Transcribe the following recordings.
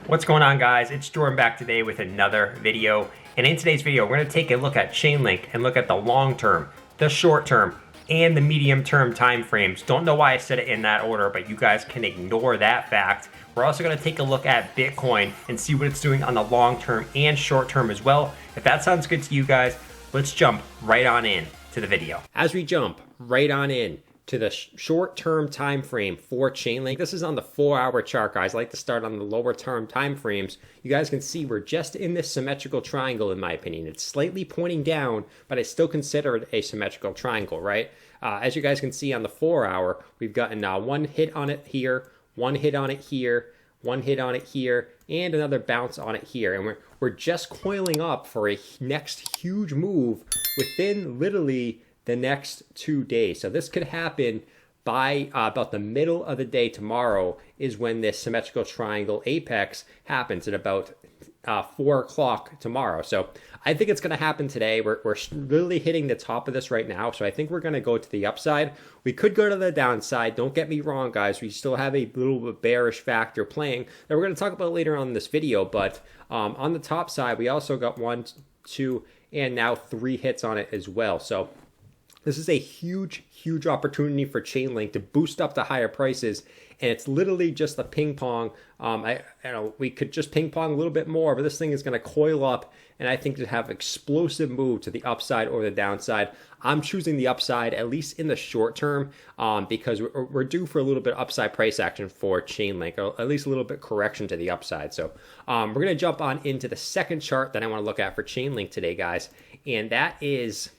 What's going on, guys? It's Jordan back today with another video. And in today's video, we're going to take a look at Chainlink and look at the long term, the short term, and the medium term time frames. Don't know why I said it in that order, but you guys can ignore that fact. We're also going to take a look at Bitcoin and see what it's doing on the long term and short term as well. If that sounds good to you guys, let's jump right on in to the video. As we jump right on in to the short-term time frame for Chainlink. This is on the 4-hour chart, guys. I like to start on the lower-term time frames. You guys can see we're just in this symmetrical triangle, in my opinion. It's slightly pointing down, but I still consider it a symmetrical triangle, right? As you guys can see on the 4-hour, we've gotten one hit on it here, one hit on it here, one hit on it here, and another bounce on it here. And we're just coiling up for a next huge move within literally the next 2 days. So this could happen by about the middle of the day tomorrow is when this symmetrical triangle apex happens at about 4 o'clock tomorrow. So I think it's going to happen today. We're literally hitting the top of this right now. So I think we're going to go to the upside. We could go to the downside. Don't get me wrong, guys. We still have a little bit bearish factor playing that we're going to talk about later on in this video. But on the top side, we also got 1, 2, and now 3 hits on it as well. So this is a huge, huge opportunity for Chainlink to boost up to higher prices, and it's literally just a ping pong. We could just ping pong a little bit more, but this thing is going to coil up, and I think to have explosive move to the upside or the downside. I'm choosing the upside, at least in the short term, because we're due for a little bit of upside price action for Chainlink, or at least a little bit correction to the upside. So we're going to jump on into the second chart that I want to look at for Chainlink today, guys, and that is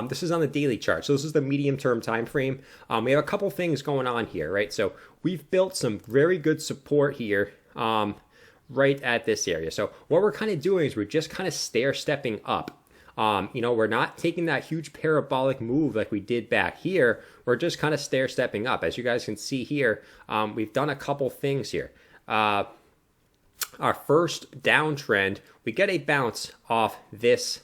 this is on the daily chart. So this is the medium term time frame. We have a couple things going on here, right? So we've built some very good support here right at this area. So what we're kind of doing is we're just kind of stair stepping up. We're not taking that huge parabolic move like we did back here. We're just kind of stair stepping up. As you guys can see here, we've done a couple things here. Our first downtrend, we get a bounce off this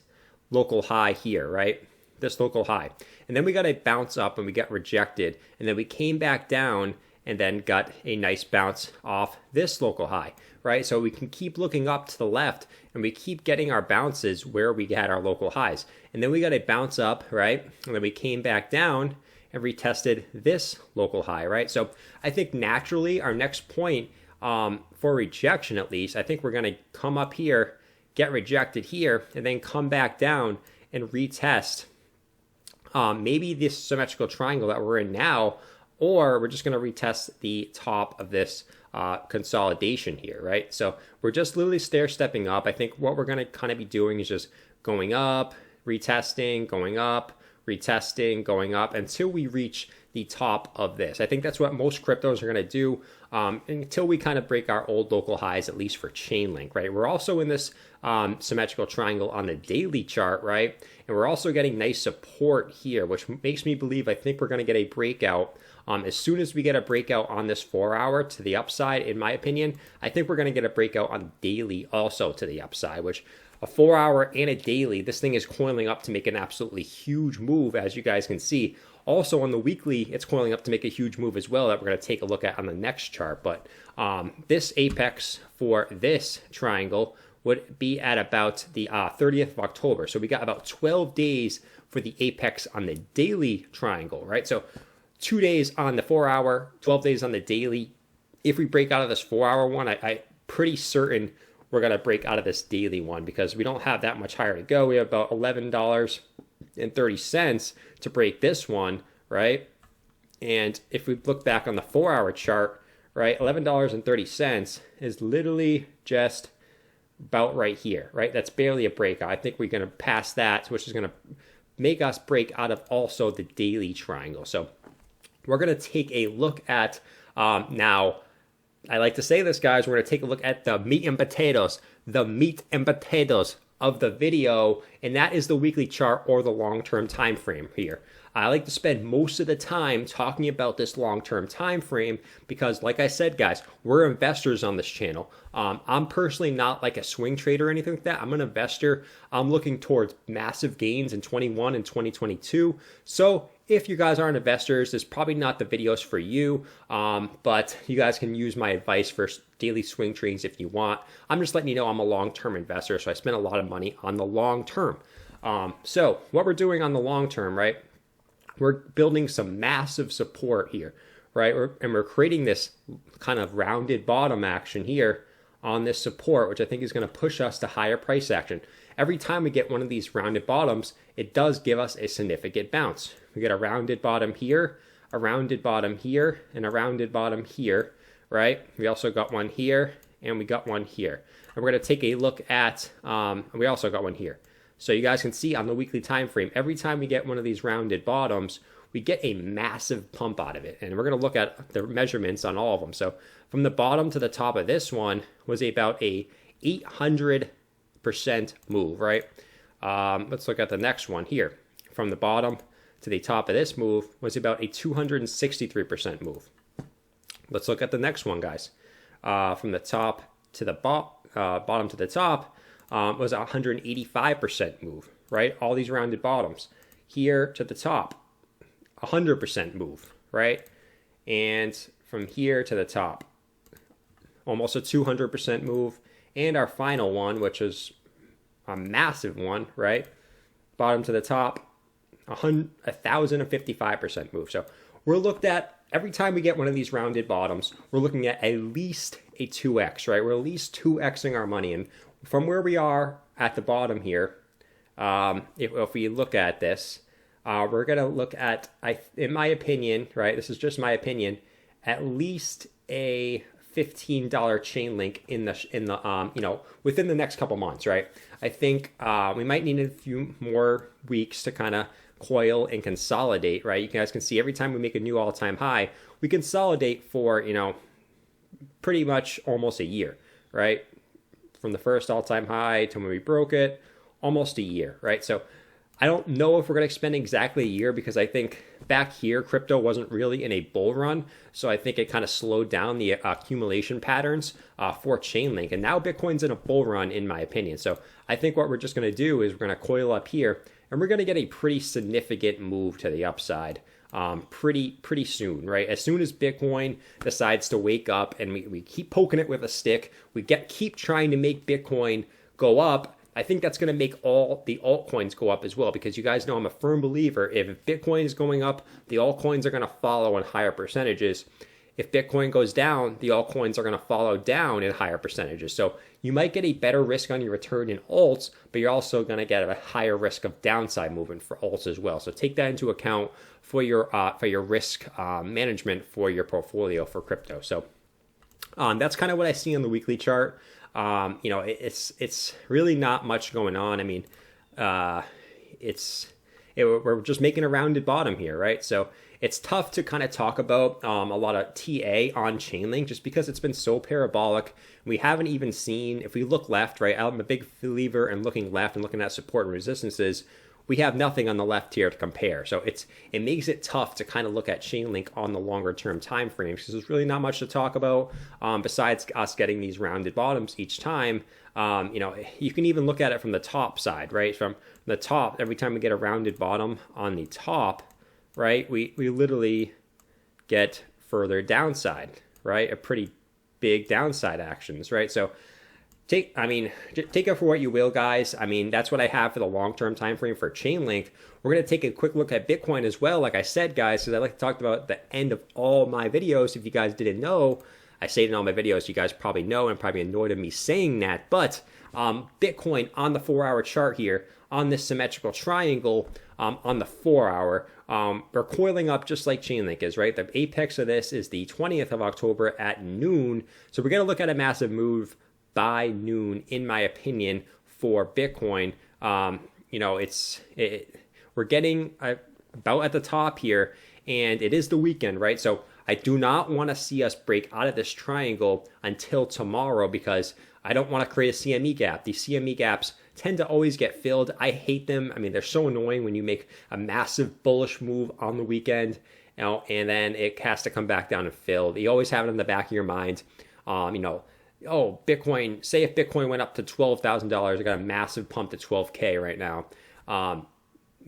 local high here, right? This local high. And then we got a bounce up and we got rejected. And then we came back down and then got a nice bounce off this local high, right? So we can keep looking up to the left and we keep getting our bounces where we had our local highs. And then we got a bounce up, right? And then we came back down and retested this local high, right? So I think naturally our next point for rejection, at least, I think we're going to come up here, get rejected here, and then come back down and retest maybe this symmetrical triangle that we're in now, or we're just going to retest the top of this consolidation here, right? So we're just literally stair stepping up. I think what we're going to kind of be doing is just going up, retesting, going up, retesting, going up until we reach the top of this. I think that's what most cryptos are going to do until we kind of break our old local highs, at least for Chainlink, right? We're also in this symmetrical triangle on the daily chart, right? And we're also getting nice support here, which makes me believe I think we're going to get a breakout. As soon as we get a breakout on this 4-hour to the upside, in my opinion, I think we're going to get a breakout on daily also to the upside, which a 4-hour and a daily, this thing is coiling up to make an absolutely huge move, as you guys can see. Also on the weekly, it's coiling up to make a huge move as well that we're going to take a look at on the next chart. But this apex for this triangle would be at about the 30th of October. So we got about 12 days for the apex on the daily triangle, right? So 2 days on the 4-hour, 12 days on the daily. If we break out of this 4-hour one, I'm pretty certain we're going to break out of this daily one because we don't have that much higher to go. We have about $11.30 to break this one, right? And if we look back on the 4-hour chart, right, $11.30 is literally just about right here, right? That's barely a breakout. I think we're going to pass that, which is going to make us break out of also the daily triangle. So we're going to take a look at now. I like to say this, guys, we're going to take a look at the meat and potatoes of the video, and that is the weekly chart or the long-term time frame here. I like to spend most of the time talking about this long-term time frame because, like I said, guys, we're investors on this channel. I'm personally not like a swing trader or anything like that. I'm an investor. I'm looking towards massive gains in 21 and 2022. So if you guys aren't investors, this is probably not the videos for you, but you guys can use my advice for daily swing trades if you want. I'm just letting you know I'm a long-term investor, so I spend a lot of money on the long term. So what we're doing on the long term, right? We're building some massive support here, right? And we're creating this kind of rounded bottom action here on this support, which I think is going to push us to higher price action. Every time we get one of these rounded bottoms, it does give us a significant bounce. We get a rounded bottom here, a rounded bottom here, and a rounded bottom here, right? We also got one here, and we got one here. And we're going to take a look at, we also got one here. So you guys can see on the weekly time frame, every time we get one of these rounded bottoms, we get a massive pump out of it. And we're going to look at the measurements on all of them. So from the bottom to the top of this one was about a 800% move, right? Let's look at the next one here. From the bottom to the top of this move was about a 263% move. Let's look at the next one, guys. From the top to the bottom to the top was a 185% move, right? All these rounded bottoms. Here to the top, 100% move, right? And from here to the top, almost a 200% move. And our final one, which is a massive one, right? Bottom to the top, 1,055% move. So we're looked at, every time we get one of these rounded bottoms, we're looking at least a 2x, right? We're at least 2xing our money. And from where we are at the bottom here, if we look at this, we're going to look at, in my opinion, right? This is just my opinion, at least a $15 Chainlink in the within the next couple months, right? I think we might need a few more weeks to kind of coil and consolidate, right? You guys can see every time we make a new all-time high, we consolidate for, pretty much almost a year, right? From the first all-time high to when we broke it, almost a year, right? So I don't know if we're going to spend exactly a year, because I think back here, crypto wasn't really in a bull run. So I think it kind of slowed down the accumulation patterns for Chainlink. And now Bitcoin's in a bull run, in my opinion. So I think what we're just going to do is we're going to coil up here, and we're going to get a pretty significant move to the upside pretty soon, right? As soon as Bitcoin decides to wake up and we keep poking it with a stick, we keep trying to make Bitcoin go up, I think that's going to make all the altcoins go up as well, because you guys know I'm a firm believer, if Bitcoin is going up, the altcoins are going to follow in higher percentages. If Bitcoin goes down, the altcoins are going to follow down in higher percentages. So you might get a better risk on your return in alts, but you're also going to get a higher risk of downside movement for alts as well. So take that into account for your risk management for your portfolio for crypto. So that's kind of what I see on the weekly chart. It's really not much going on. I mean, we're just making a rounded bottom here, right? So it's tough to kind of talk about a lot of TA on Chainlink just because it's been so parabolic. We haven't even seen, if we look left, right? I'm a big believer in looking left and looking at support and resistances. We have nothing on the left here to compare. So it makes it tough to kind of look at Chainlink on the longer term time frames, because there's really not much to talk about besides us getting these rounded bottoms each time. You can even look at it from the top side, right? From the top, every time we get a rounded bottom on the top, right, we literally get further downside, right? A pretty big downside actions, right? So take it for what you will, guys. I mean, that's what I have for the long-term time frame for Chainlink. We're going to take a quick look at Bitcoin as well, like I said, guys, because I like to talk about the end of all my videos. If you guys didn't know, I say it in all my videos. You guys probably know and probably annoyed of me saying that. But Bitcoin on the 4-hour chart here, on this symmetrical triangle, on the 4-hour, we're coiling up just like Chainlink is, right? The apex of this is the 20th of October at noon. So we're going to look at a massive move by noon, in my opinion, for Bitcoin. We're getting about at the top here, and it is the weekend, right? So I do not want to see us break out of this triangle until tomorrow, because I don't want to create a CME gap. These CME gaps tend to always get filled. I hate them. I mean, they're so annoying when you make a massive bullish move on the weekend, and then it has to come back down and fill. You always have it in the back of your mind. Bitcoin, say if Bitcoin went up to $12,000, I got a massive pump to 12K right now.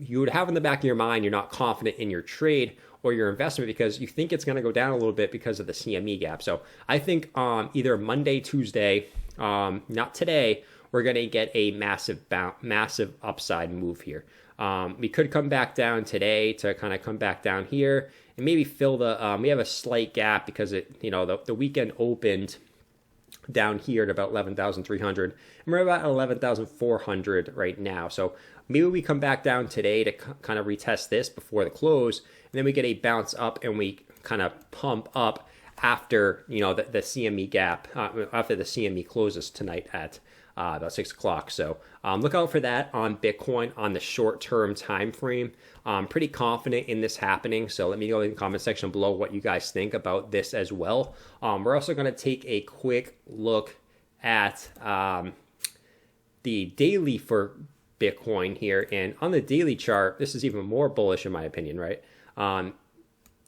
you would have in the back of your mind, you're not confident in your trade or your investment because you think it's going to go down a little bit because of the CME gap. So I think either Monday, Tuesday, not today, we're going to get a massive upside move here. We could come back down today to kind of come back down here and maybe fill the, we have a slight gap because the weekend opened down here at about 11,300 and we're about 11,400 right now. So maybe we come back down today to kind of retest this before the close, and then we get a bounce up and we kind of pump up after, the CME gap, after the CME closes tonight at about 6 o'clock. So look out for that on Bitcoin on the short-term time frame. I'm pretty confident in this happening. So let me know in the comment section below what you guys think about this as well. We're also going to take a quick look at the daily for Bitcoin here. And on the daily chart, this is even more bullish in my opinion, right?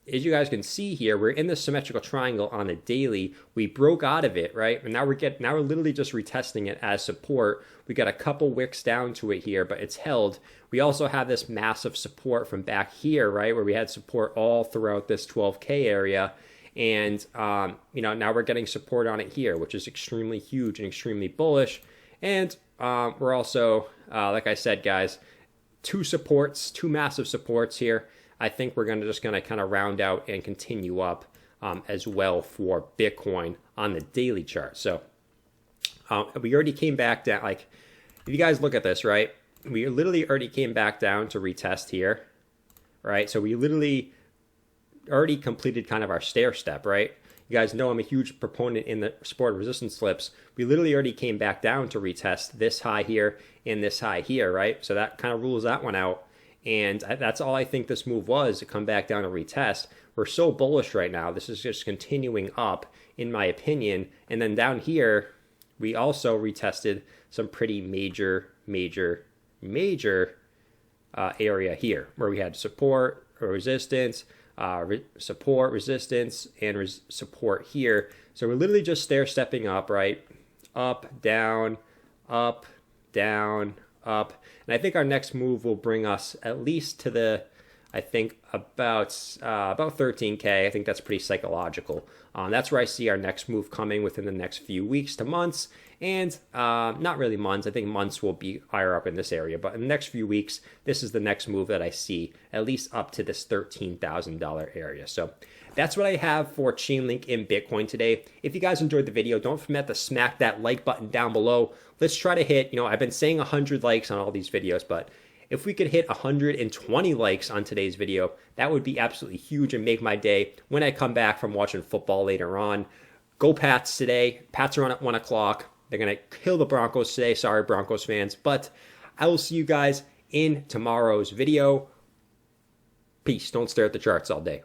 As you guys can see here, we're in the symmetrical triangle on the daily. We broke out of it, right? And now we're literally just retesting it as support. We got a couple wicks down to it here, but it's held. We also have this massive support from back here, right? Where we had support all throughout this 12K area. And, now we're getting support on it here, which is extremely huge and extremely bullish. And we're also, like I said, guys, two massive supports here. I think we're just going to kind of round out and continue up as well for Bitcoin on the daily chart. So we already came back down. Like, if you guys look at this, right, we literally already came back down to retest here, right? So we literally already completed kind of our stair step, right? You guys know I'm a huge proponent in the support resistance slips. We literally already came back down to retest this high here and this high here, right? So that kind of rules that one out. And that's all I think this move was, to come back down and retest. We're so bullish right now. This is just continuing up, in my opinion. And then down here, we also retested some pretty major area here, where we had support, or resistance, support, resistance, and support here. So we're literally just stair stepping up, right? Up, down, up, down, up. And I think our next move will bring us at least to the, I think about 13K. I think that's pretty psychological. That's where I see our next move coming within the next few weeks to months. And not really months. I think months will be higher up in this area. But in the next few weeks, this is the next move that I see, at least up to this $13,000 area. So that's what I have for Chainlink in Bitcoin today. If you guys enjoyed the video, don't forget to smack that like button down below. Let's try to hit, I've been saying 100 likes on all these videos, but if we could hit 120 likes on today's video, that would be absolutely huge and make my day when I come back from watching football later on. Go Pats today. Pats are on at 1 o'clock. They're going to kill the Broncos today. Sorry, Broncos fans. But I will see you guys in tomorrow's video. Peace. Don't stare at the charts all day.